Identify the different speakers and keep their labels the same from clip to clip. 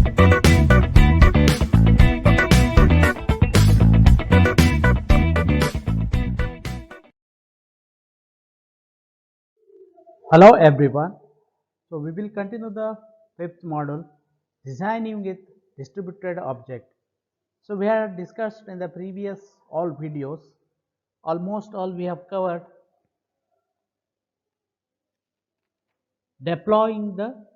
Speaker 1: Hello everyone. So we will continue the fifth module, designing with distributed object. So we have discussed in the previous all videos, almost all we have covered deploying the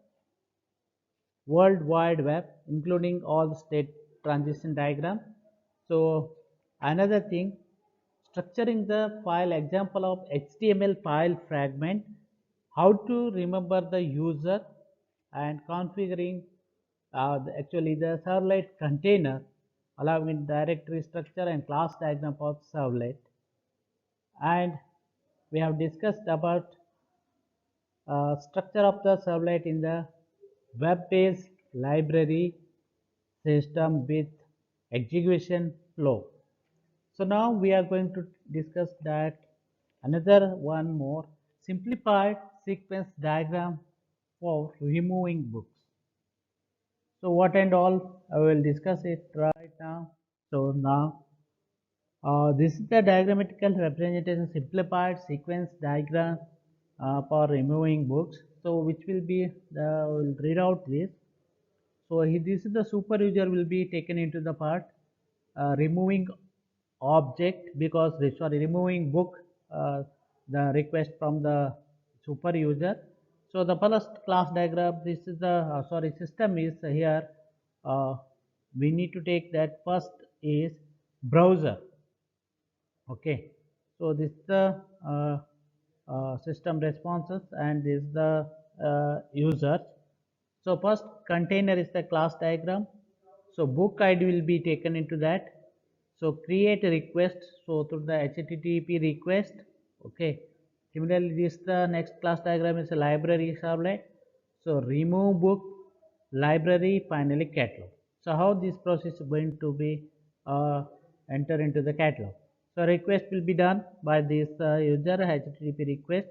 Speaker 1: World Wide Web, including all the state transition diagram. So another thing, structuring the file, example of HTML file fragment, how to remember the user, and configuring actually the servlet container, allowing directory structure and class diagram of servlet. And we have discussed about structure of the servlet in the web-based library system with execution flow. So now we are going to discuss that another one more, simplified sequence diagram for removing books. So what and all, I will discuss it right now. So now this is the diagrammatical representation, simplified sequence diagram for removing books. So which will be will read out this. So this is the super user will be taken into the part removing object, because removing book, the request from the super user. So the first class diagram, this is the system is here. uh, we need to take that first is browser. Okay, so this is the system responses, and this is the users. So first container is the class diagram. So book ID will be taken into that. So create a request, so through the HTTP request. Okay, similarly this the next class diagram is a library servlet. So remove book, library, finally catalog. So how this process is going to be enter into the catalog. So request will be done by this user HTTP request.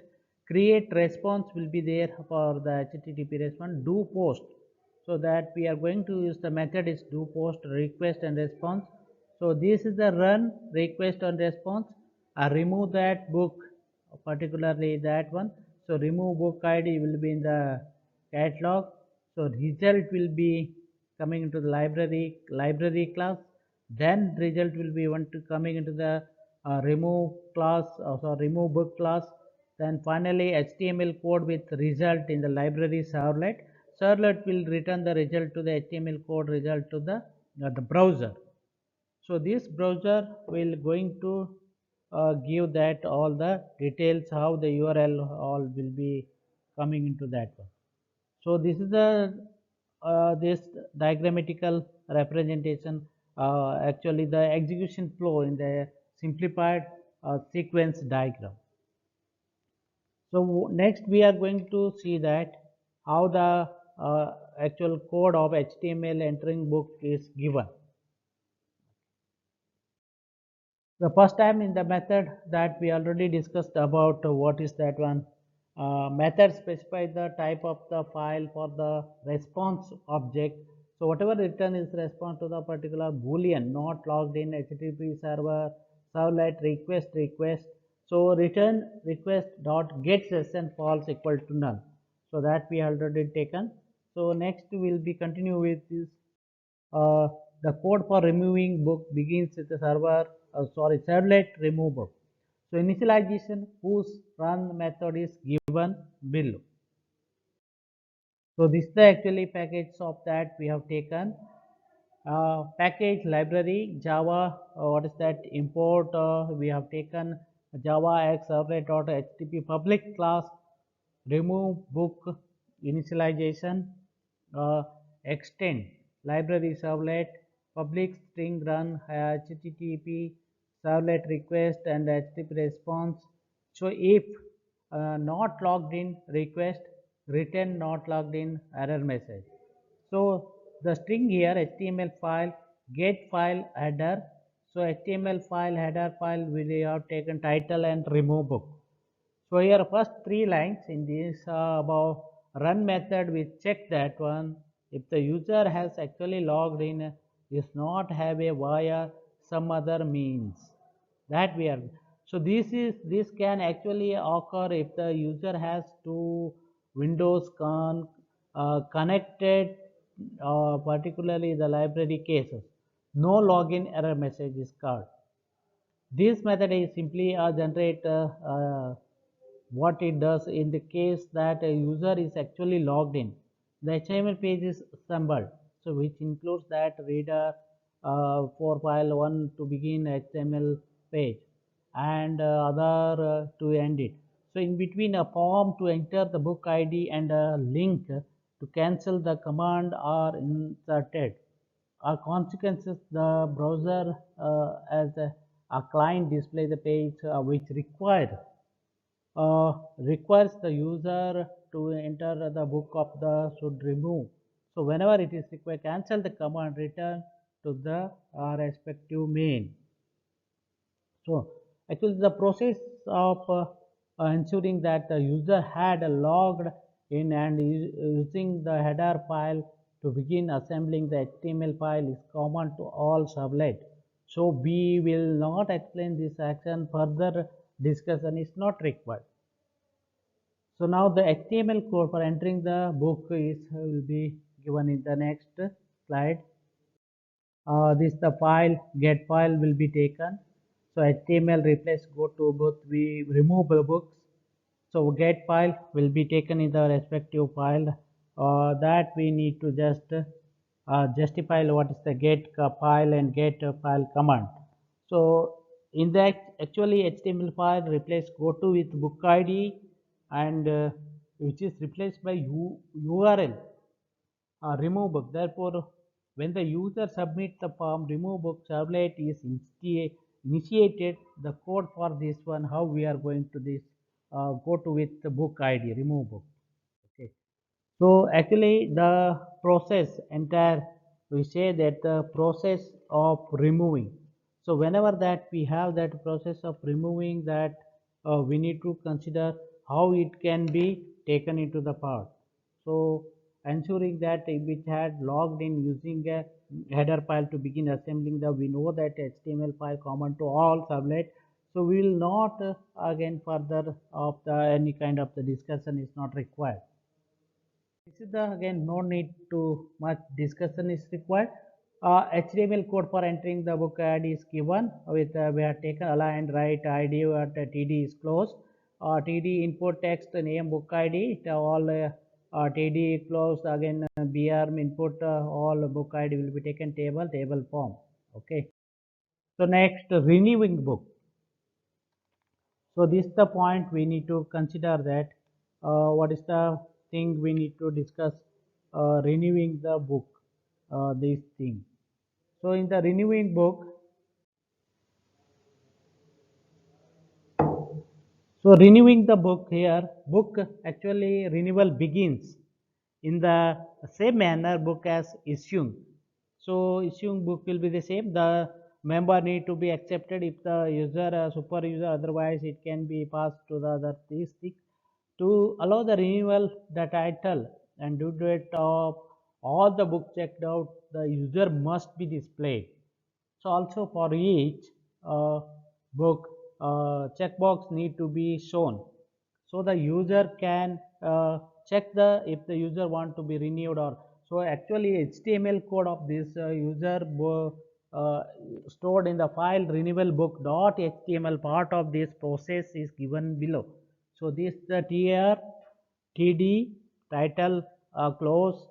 Speaker 1: Create response will be there for the HTTP response. Do post, so that we are going to use the method is do post request and response. So this is the run request and response. Remove that book, particularly that one. So remove book ID will be in the catalog. So result will be coming into the library class. Then result will be one to coming into the remove class, remove book class. Then finally HTML code with result in the library servlet. Servlet will return the result to the HTML code result to the browser. So this browser will going to give that all the details how the URL all will be coming into that one. So this is the this diagrammatical representation, actually the execution flow in the simplified sequence diagram. So next we are going to see that how the actual code of HTML entering book is given. The first time in the method that we already discussed about what is that one. Method specifies the type of the file for the response object. So whatever return is response to the particular boolean not logged in HTTP server servlet request. So return request dot get session false equal to null. So that we already taken. So next we will be continue with this. uh, the code for removing book begins with the servlet remove book. So initialization whose run method is given below. So this is the actually package of that we have taken. Package library Java, what is that import, we have taken Java X servlet.htp public class remove book initialization, extend library servlet public string run HTTP servlet request and HTTP response. So if not logged in request, return not logged in error message. So the string here HTML file get file header. So HTML file header file we have taken title and remove book. So here first three lines in this about run method we check that one. if the user has actually logged in is not have a via some other means that we are. So this can actually occur if the user has two windows connected, particularly the library cases. No login error message is called. This method is simply a generate what it does in the case that a user is actually logged in. The HTML page is assembled, so which includes that reader for file 1 to begin HTML page and other to end it. So in between a form to enter the book ID and a link to cancel the command are inserted. Our consequences, the browser as a client display the page which requires the user to enter the book of the should remove. So whenever it is required, cancel the command, return to the respective main. So actually the process of ensuring that the user had logged in and using the header file to begin assembling the HTML file is common to all servlet. So we will not explain this action, further discussion is not required. So now the HTML code for entering the book is will be given in the next slide. This the file get file will be taken. So HTML replace go to both we remove the books. So get file will be taken in the respective file that we need to just justify what is the get file and get file command. So in that actually HTML file replace go to with book ID and which is replaced by URL remove book. Therefore, when the user submits the form, remove book servlet is initiated. The code for this one, how we are going to this go to with the book ID, remove book. Okay. So actually, the process entire we say that the process of removing. So whenever that we have that process of removing that, we need to consider how it can be taken into the part. So ensuring that which had logged in using a header file to begin assembling the, we know that HTML file common to all servlet. So we will not again further of the any kind of the discussion is not required. This is the again no need to much discussion is required. HTML code for entering the book ID is given with we have taken aligned right ID at TD is closed. TD input text name book ID all TD closed again BR input all book ID will be taken table form. Okay. So next renewing book. So this is the point we need to consider that what is the thing we need to discuss renewing the book this thing. So in the renewing book, so renewing the book here, book actually renewal begins in the same manner book as issuing. So issuing book will be the same. The member need to be accepted if the user super user, otherwise it can be passed to the other these things. To allow the renewal, the title and due date of all the book checked out, the user must be displayed. So also for each book, checkbox need to be shown. So the user can check the if the user want to be renewed or so. Actually, HTML code of this user uh, stored in the file renewal book dot HTML part of this process is given below. So this the TR, TD, title, close,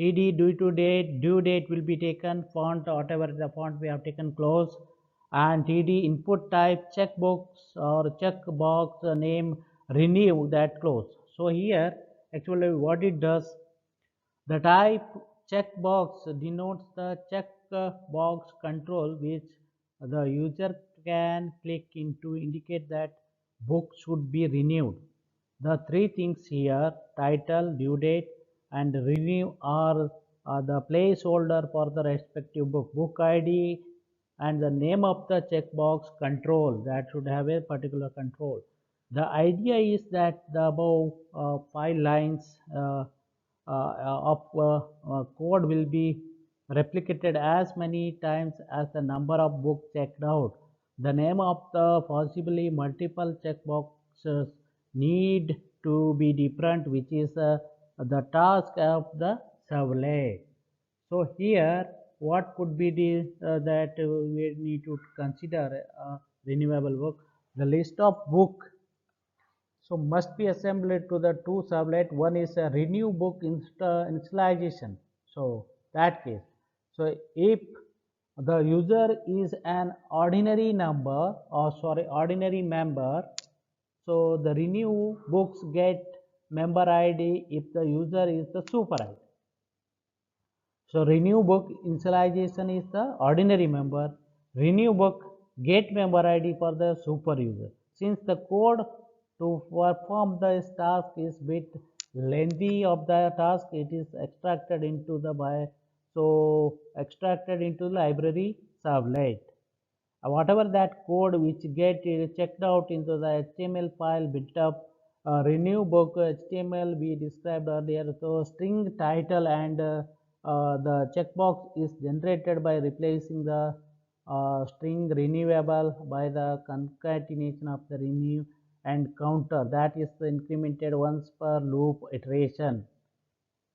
Speaker 1: TD due date will be taken, font whatever the font we have taken close, and TD input type checkbox or checkbox name renew that close. So here actually what it does, the type checkbox denotes the checkbox control which the user can click in to indicate that book should be renewed. The three things here, title, due date and renew are the placeholder for the respective book. Book ID and the name of the checkbox control that should have a particular control. The idea is that the above 5 lines code will be replicated as many times as the number of books checked out. The name of the possibly multiple checkboxes need to be different, which is the task of the servlet. So here, what could be the that we need to consider renewable book? The list of book so must be assembled to the two servlet. One is a renew book initialization. So that case. So if the user is an ordinary number or sorry ordinary member, so the renew books get member ID if the user is the super ID. So renew book initialization is the ordinary member. Renew book get member ID for the super user. Since the code to perform this task is bit lengthy of the task, it is extracted into the extracted into the library servlet. Whatever that code which get checked out into the HTML file built up renew book HTML we described earlier. So string title and the checkbox is generated by replacing the string renewable by the concatenation of the renew and counter that is incremented once per loop iteration.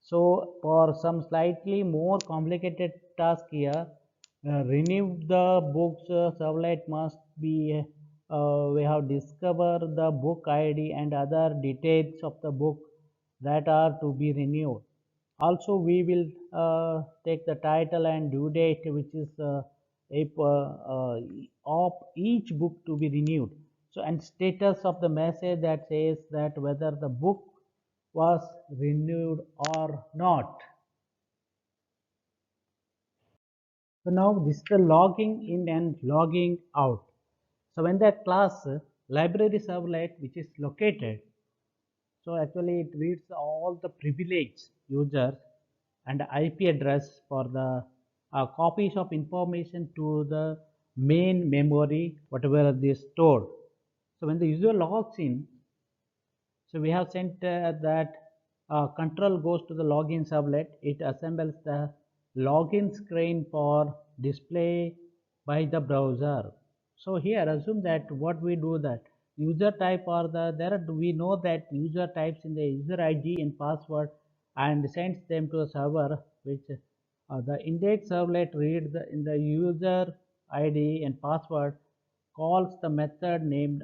Speaker 1: So for some slightly more complicated task here, renew the books servlet must be we have discovered the book ID and other details of the book that are to be renewed. Also, we will take the title and due date, which is of each book to be renewed. So, and status of the message that says that whether the book was renewed or not. So now this is the logging in and logging out. So when that class library servlet which is located, so actually it reads all the privileged users and IP address for the copies of information to the main memory whatever they stored. So when the user logs in, so we have sent that control goes to the login servlet. It assembles the login screen for display by the browser. So here assume that what we do that user type or we know that user types in the user ID and password and sends them to a server which the index servlet reads in the user ID and password calls the method named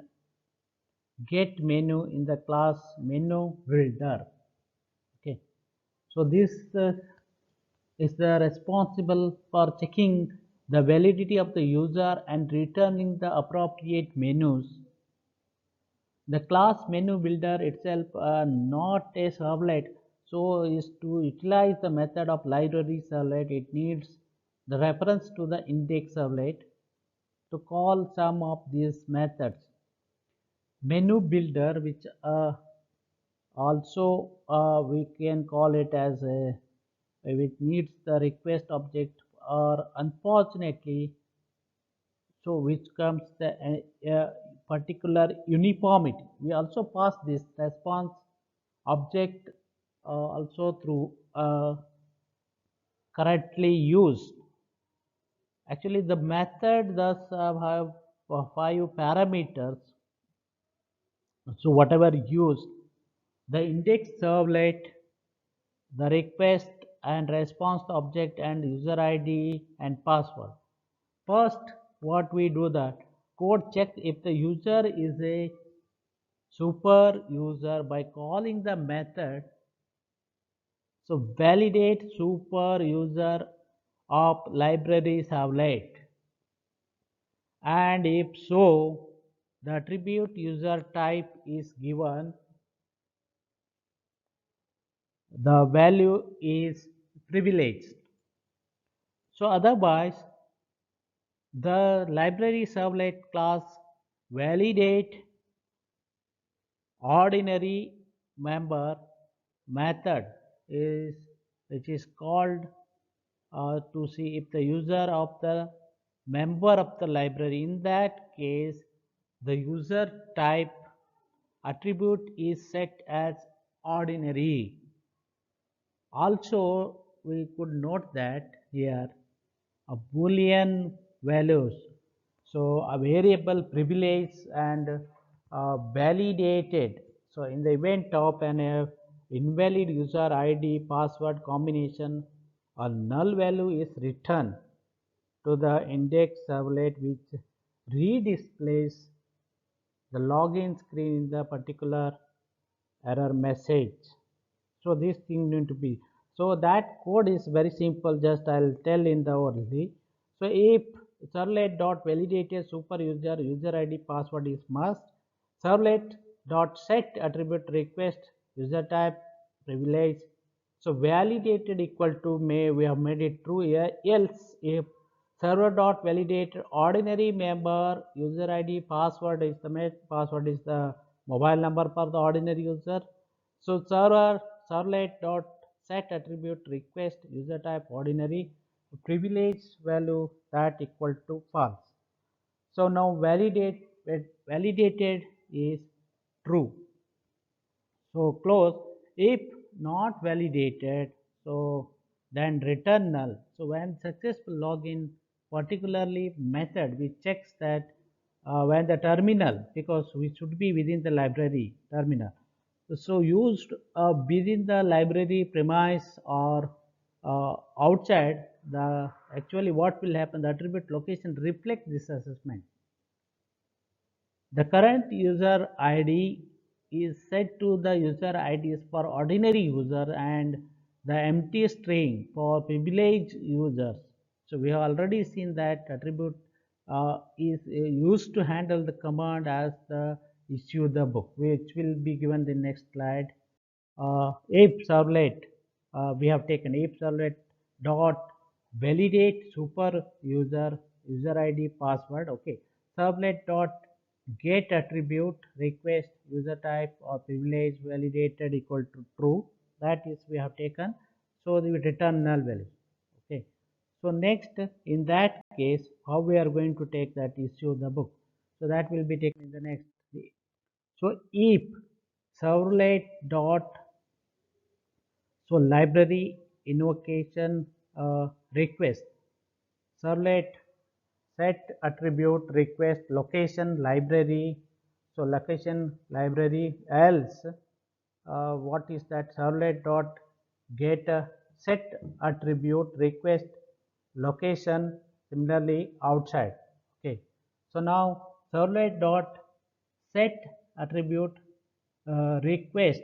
Speaker 1: get menu in the class menu builder. Okay, so this is the responsible for checking the validity of the user and returning the appropriate menus. The class menu builder itself not a servlet, so is to utilize the method of library servlet. It needs the reference to the index servlet to call some of these methods. Menu builder, which also we can call it as a which needs the request object or unfortunately so which comes the particular uniformity. We also pass this response object also through correctly used. Actually the method thus have 5 parameters. So whatever used, the index servlet, the request and response object and user ID and password. First, what we do that code checks if the user is a super user by calling the method. So validate super user of library servlet, and if so, the attribute user type is given. The value is privileged. So otherwise, the library servlet class validate ordinary member method is which is called to see if the user of the member of the library. In that case, the user type attribute is set as ordinary. Also, we could note that here a boolean values. So a variable privilege and validated. So in the event of an invalid user ID password combination, a null value is returned to the index servlet which redisplays the login screen in the particular error message. So this thing need to be, so that code is very simple, just I'll tell in the orally. So if servlet dot validated super user id password is must, servlet dot set attribute request user type privilege, so validated equal to may, we have made it true here, else if server dot validated ordinary member user id password is the password is the mobile number for the ordinary user. So servlet dot set attribute request user type ordinary privilege value that equal to false. So now validated is true. So close. If not validated, so then return null. So when successful login, particularly method which checks that when the terminal, because we should be within the library terminal, so used within the library premise or outside, the actually what will happen, the attribute location reflect this assessment. The current user ID is set to the user IDs for ordinary user and the empty string for privileged users. So we have already seen that attribute is used to handle the command as the issue the book, which will be given the next slide. If servlet, we have taken if servlet dot validate super user id password. Okay, servlet dot get attribute request user type or privilege validated equal to true, that is we have taken, so we return null value. Okay, so next in that case how we are going to take that issue the book, so that will be taken in the next. So if servlet dot, so library invocation request servlet set attribute request location library, so location library else what is that, servlet dot get set attribute request location similarly outside. Okay, so now servlet dot set attribute request,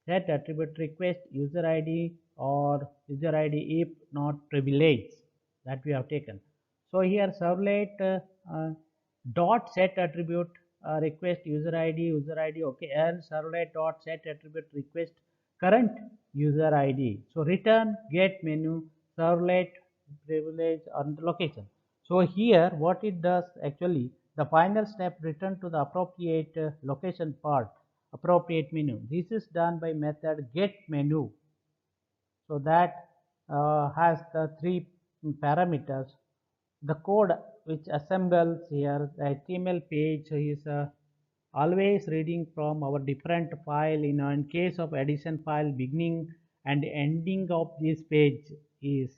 Speaker 1: set attribute request user id or user id if not privileged, that we have taken. So here servlet dot set attribute request user id, okay, and servlet dot set attribute request current user id, so return get menu servlet privilege on the location. So here what it does actually, the final step return to the appropriate location part, appropriate menu. This is done by method get menu. So that has the three parameters. The code which assembles here, the HTML page is always reading from our different file. In case of addition file, beginning and ending of this page is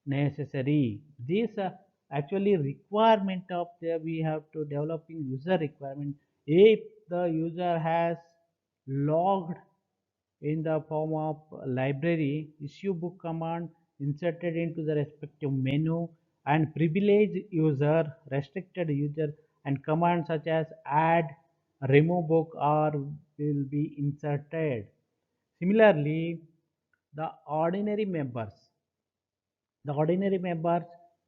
Speaker 1: necessary. This actually requirement of the, we have to developing user requirement. If the user has logged in the form of library issue book command inserted into the respective menu, and privileged user, restricted user, and commands such as add, remove book are will be inserted. Similarly, the ordinary members, the ordinary members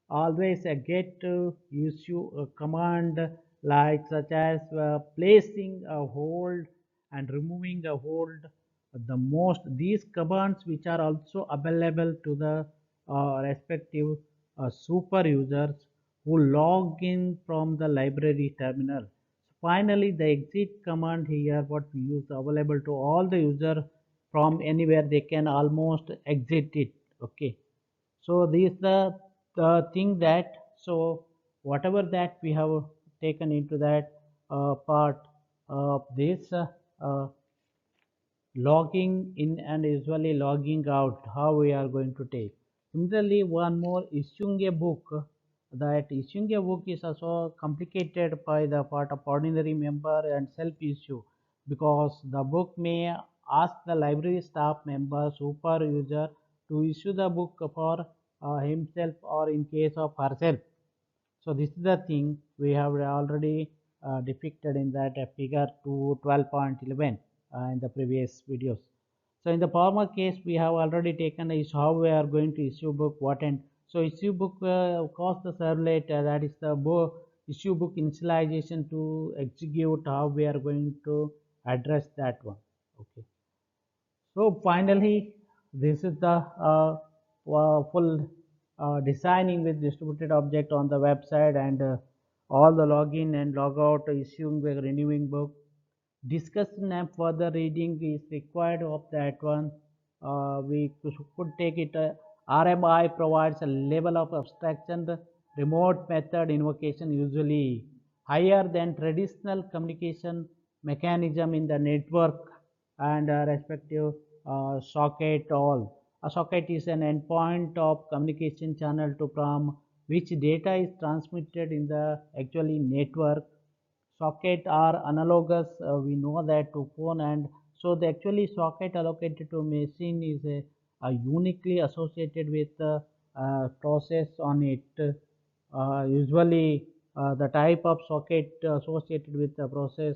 Speaker 1: always get to issue a command like such as placing a hold and removing a hold. The most these commands which are also available to the respective super users who log in from the library terminal. Finally, the exit command here what we use available to all the user from anywhere, they can almost exit it. Okay, so this the thing that, so whatever that we have taken into that part of this logging in and usually logging out, how we are going to take. Similarly, one more, issuing a book. That issuing a book is also complicated by the part of ordinary member and self-issue, because the book may ask the library staff member, super user, to issue the book for himself or in case of herself. So this is the thing we have already depicted in that figure to 12.11 in the previous videos. So in the former case, we have already taken is how we are going to issue book, what and so issue book cost the servlet, that is the issue book initialization to execute, how we are going to address that one. Okay. So finally, this is the full designing with distributed object on the website, and all the login and logout, issuing the renewing book. Discussion and further reading is required of that one. We could take it. RMI provides a level of abstraction. The remote method invocation usually higher than traditional communication mechanism in the network and respective socket. All a socket is an endpoint of communication channel to from which data is transmitted in the actually network. Socket are analogous, we know that, to phone, and so the actually socket allocated to machine is a uniquely associated with the process on it. Usually the type of socket associated with the process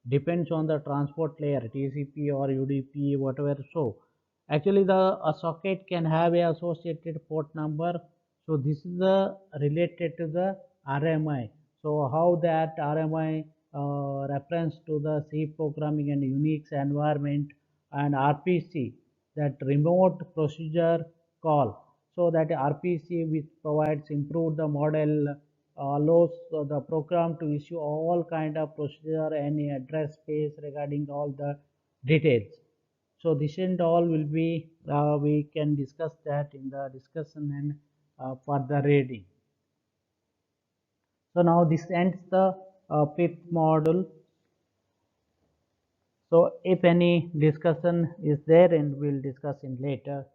Speaker 1: depends on the transport layer, TCP or UDP, whatever. So actually the a socket can have a associated port number. So this is the related to the RMI. So how that RMI reference to the C programming and Unix environment, and RPC, that remote procedure call. So that RPC, which provides improved the model, allows the program to issue all kind of procedure and address space regarding all the details. So this and all will be we can discuss that in the discussion and further reading. So now this ends the fifth module. So if any discussion is there, and we'll discuss in later.